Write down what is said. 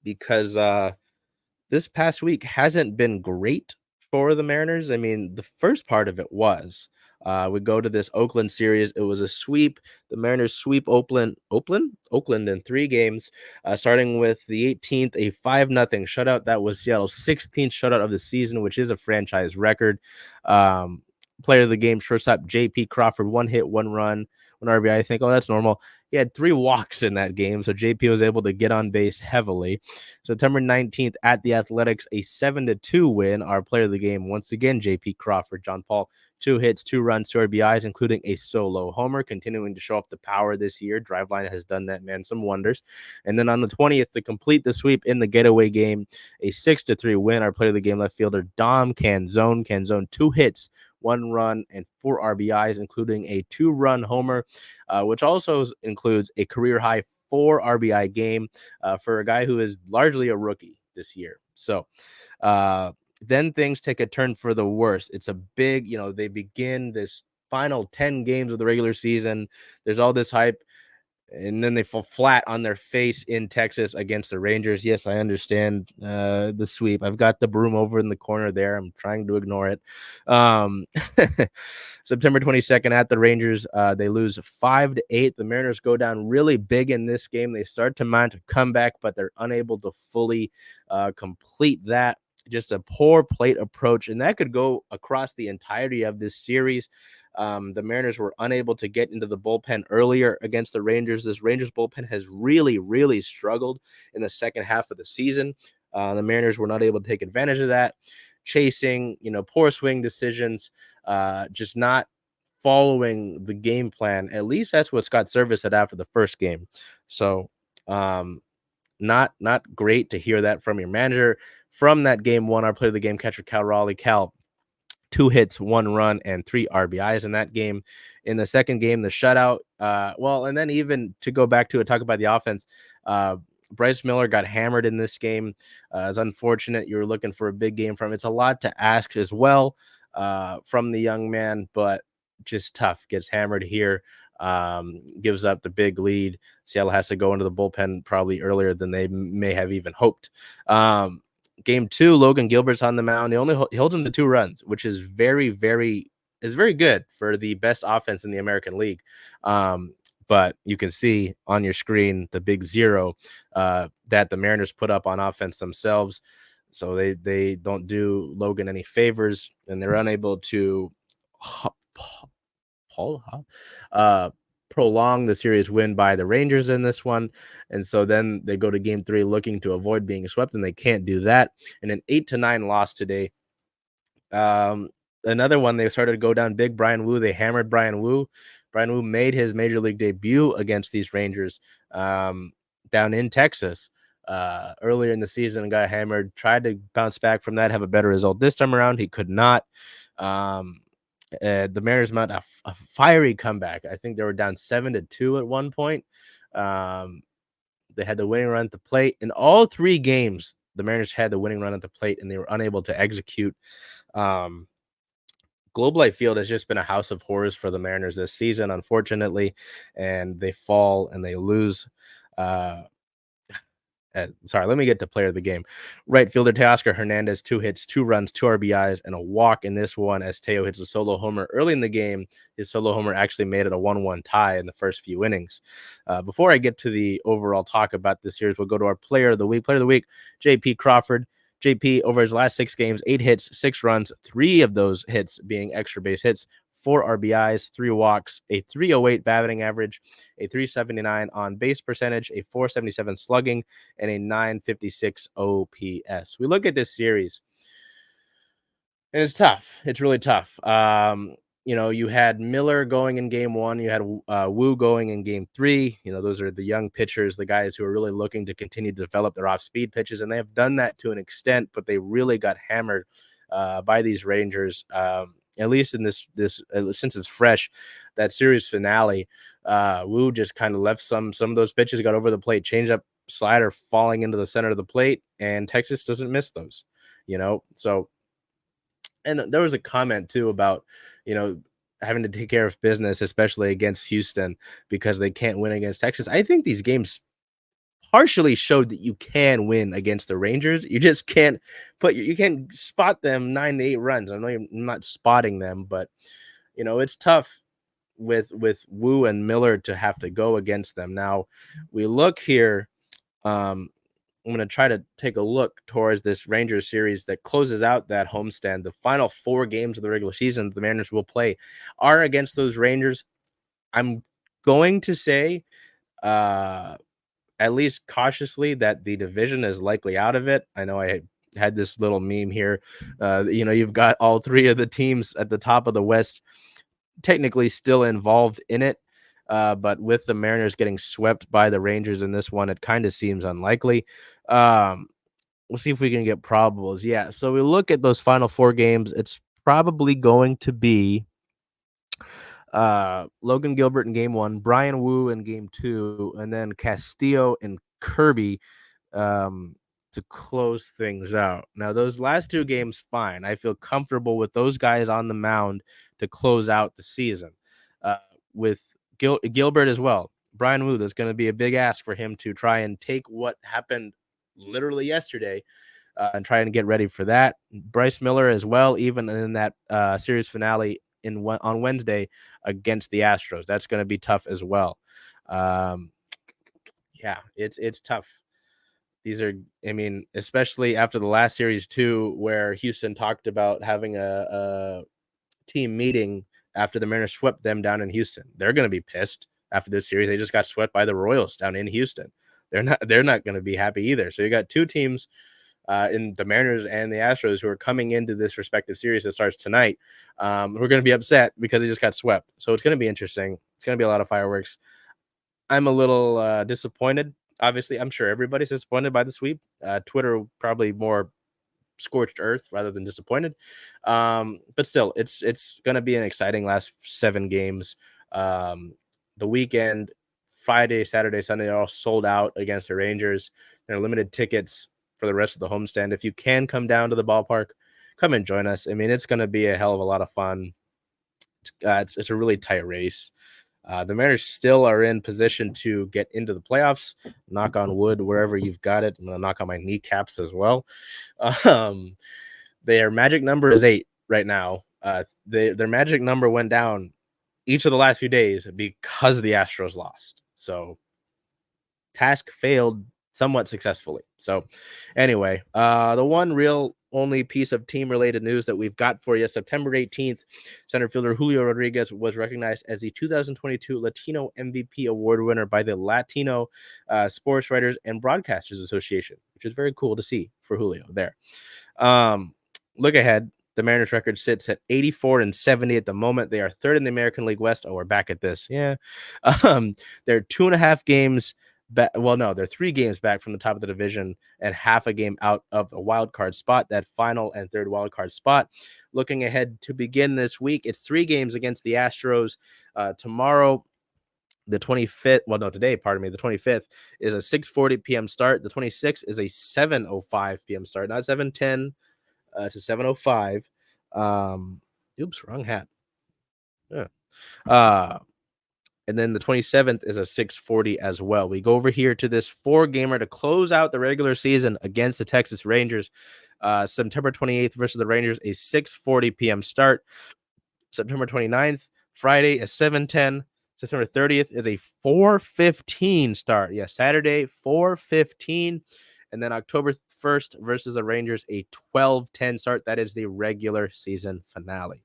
because this past week hasn't been great for the Mariners. I mean, the first part of it was we go to this Oakland series. It was a sweep. The Mariners sweep Oakland in 3 games, starting with the 18th, a 5-0 shutout. That was Seattle's 16th shutout of the season, which is a franchise record. Um, Player of the game, shortstop J.P. Crawford, 1 hit, 1 run, 1 RBI. I think, oh, that's normal. He had 3 walks in that game, so JP was able to get on base heavily. September 19th at the Athletics, a 7-2 win. Our player of the game, once again, J.P. Crawford, John Paul, 2 hits, 2 runs, 2 RBIs, including a solo homer, continuing to show off the power this year. Driveline has done that man some wonders. And then on the 20th, to complete the sweep in the getaway game, a 6-3 win. Our player of the game, left fielder Dom Canzone, 2 hits, 1 run, and 4 RBIs, including a 2-run homer, which also includes a career-high 4 RBI game for a guy who is largely a rookie this year. So then things take a turn for the worst. It's a big, they begin this final 10 games of the regular season. There's all this hype, and then they fall flat on their face in Texas against the Rangers. Yes, I understand the sweep. I've got the broom over in the corner there. I'm trying to ignore it. September 22nd at the Rangers, they lose 5-8. The Mariners go down really big in this game. They start to mount a comeback, but they're unable to fully complete that. Just a poor plate approach, and that could go across the entirety of this series. The Mariners were unable to get into the bullpen earlier against the Rangers. This Rangers bullpen has really, really struggled in the second half of the season. The Mariners were not able to take advantage of that, chasing, poor swing decisions, just not following the game plan. At least that's what Scott Servais said after the first game. So, not great to hear that from your manager. From that game one, our player of the game, catcher Cal Raleigh. Cal, 2 hits, 1 run, and 3 RBIs in that game. In the second game, the shutout. And then even to go back to it, talk about the offense. Bryce Miller got hammered in this game. It's unfortunate. You were looking for a big game from him. It's a lot to ask as well from the young man, but just tough. Gets hammered here. Gives up the big lead. Seattle has to go into the bullpen probably earlier than they may have even hoped. Game 2, Logan Gilbert's on the mound. He holds him to 2 runs, which is very, very good for the best offense in the American League. But you can see on your screen the big 0 that the Mariners put up on offense themselves. So they don't do Logan any favors, and they're unable to prolong the series win by the Rangers in this one. And so then they go to game 3 looking to avoid being swept, and they can't do that. And an 8-9 loss today. Another one, they started to go down big. Brian Wu, they hammered Brian Wu. Brian Wu made his major league debut against these Rangers down in Texas earlier in the season and got hammered. Tried to bounce back from that, have a better result this time around. He could not. The Mariners mount a fiery comeback. I think they were down 7-2 at one point. They had the winning run at the plate. In all 3 games, the Mariners had the winning run at the plate, and they were unable to execute. Globe Life Field has just been a house of horrors for the Mariners this season, unfortunately, and they fall and they lose. Let me get to player of the game. Right fielder Teoscar Hernandez, 2 hits, 2 runs, 2 RBIs, and a walk in this one as Teo hits a solo homer early in the game. His solo homer actually made it a 1-1 tie in the first few innings. Before I get to the overall talk about this series, we'll go to our player of the week. Player of the week, J.P. Crawford. JP, over his last 6 games, 8 hits, 6 runs, 3 of those hits being extra base hits, 4 RBIs, 3 walks, a 308 batting average, a 379 on base percentage, a 477 slugging, and a 956 OPS. We look at this series, and it's tough. It's really tough. You had Miller going in game 1. You had Wu going in game 3. Those are the young pitchers, the guys who are really looking to continue to develop their off-speed pitches, and they have done that to an extent, but they really got hammered by these Rangers. At least in this since it's fresh, that series finale, Wu just kind of left some of those pitches, got over the plate, change up slider falling into the center of the plate, and Texas doesn't miss those. So. And there was a comment too about, having to take care of business, especially against Houston, because they can't win against Texas. I think these games partially showed that you can win against the Rangers. You just can't you can't spot them 9 to 8 runs. I know I'm not spotting them, but it's tough with Wu and Miller to have to go against them. Now we look here. I'm going to try to take a look towards this Rangers series that closes out that homestand. The final 4 games of the regular season the Mariners will play are against those Rangers. I'm going to say, at least cautiously, that the division is likely out of it. I know I had this little meme here. You've got all 3 of the teams at the top of the West technically still involved in it. But with the Mariners getting swept by the Rangers in this one, it kind of seems unlikely. We'll see if we can get probables. Yeah, so we look at those final 4 games. It's probably going to be Logan Gilbert in game 1, Brian Wu in game 2, and then Castillo and Kirby to close things out. Now, those last 2 games, fine. I feel comfortable with those guys on the mound to close out the season. With Gilbert as well. Brian Wu, there's going to be a big ask for him to try and take what happened literally yesterday and try and get ready for that. Bryce Miller as well, even in that series finale on Wednesday against the Astros. That's going to be tough as well. Yeah, it's tough. These are, especially after the last series too, where Houston talked about having a team meeting after the Mariners swept them down in Houston. They're going to be pissed after this series. They just got swept by the Royals down in Houston. They're not going to be happy either. So you got 2 teams in the Mariners and the Astros who are coming into this respective series that starts tonight. Who are going to be upset because they just got swept. So it's going to be interesting. It's going to be a lot of fireworks. I'm a little disappointed. Obviously, I'm sure everybody's disappointed by the sweep. Twitter probably more scorched earth rather than disappointed. But still, it's going to be an exciting last 7 games. The weekend, Friday, Saturday, Sunday, are all sold out against the Rangers. There are limited tickets for the rest of the homestand. If you can come down to the ballpark, come and join us. It's going to be a hell of a lot of fun. It's a really tight race. The Mariners still are in position to get into the playoffs. Knock on wood, wherever you've got it. I'm going to knock on my kneecaps as well. Their magic number is 8 right now. Their magic number went down each of the last few days because the Astros lost. So task failed somewhat successfully. So anyway, the one real only piece of team-related news that we've got for you, September 18th, center fielder Julio Rodriguez was recognized as the 2022 Latino MVP award winner by the Latino Sports Writers and Broadcasters Association, which is very cool to see for Julio there. Look ahead. The Mariners record sits at 84-70 at the moment. They are 3rd in the American League West. Oh, we're back at this. Yeah. They're 2.5 games back. Well, no, they're 3 games back from the top of the division and half a game out of a wild card spot, that final and 3rd wild card spot. Looking ahead to begin this week, it's 3 games against the Astros. Tomorrow, the 25th, today, the 25th is a 6:40 p.m. start. The 26th is a 7:05 p.m. start, not 7:10 to 7:05. Oops, wrong hat. Yeah. And then the 27th is a 6:40 as well. We go over here to this 4-gamer to close out the regular season against the Texas Rangers. September 28th versus the Rangers, a 6:40 p.m. start. September 29th, Friday, a 7:10. September 30th is a 4:15 start. Yeah, Saturday, 4:15. And then October 1st versus the Rangers, a 12:10 start. That is the regular season finale.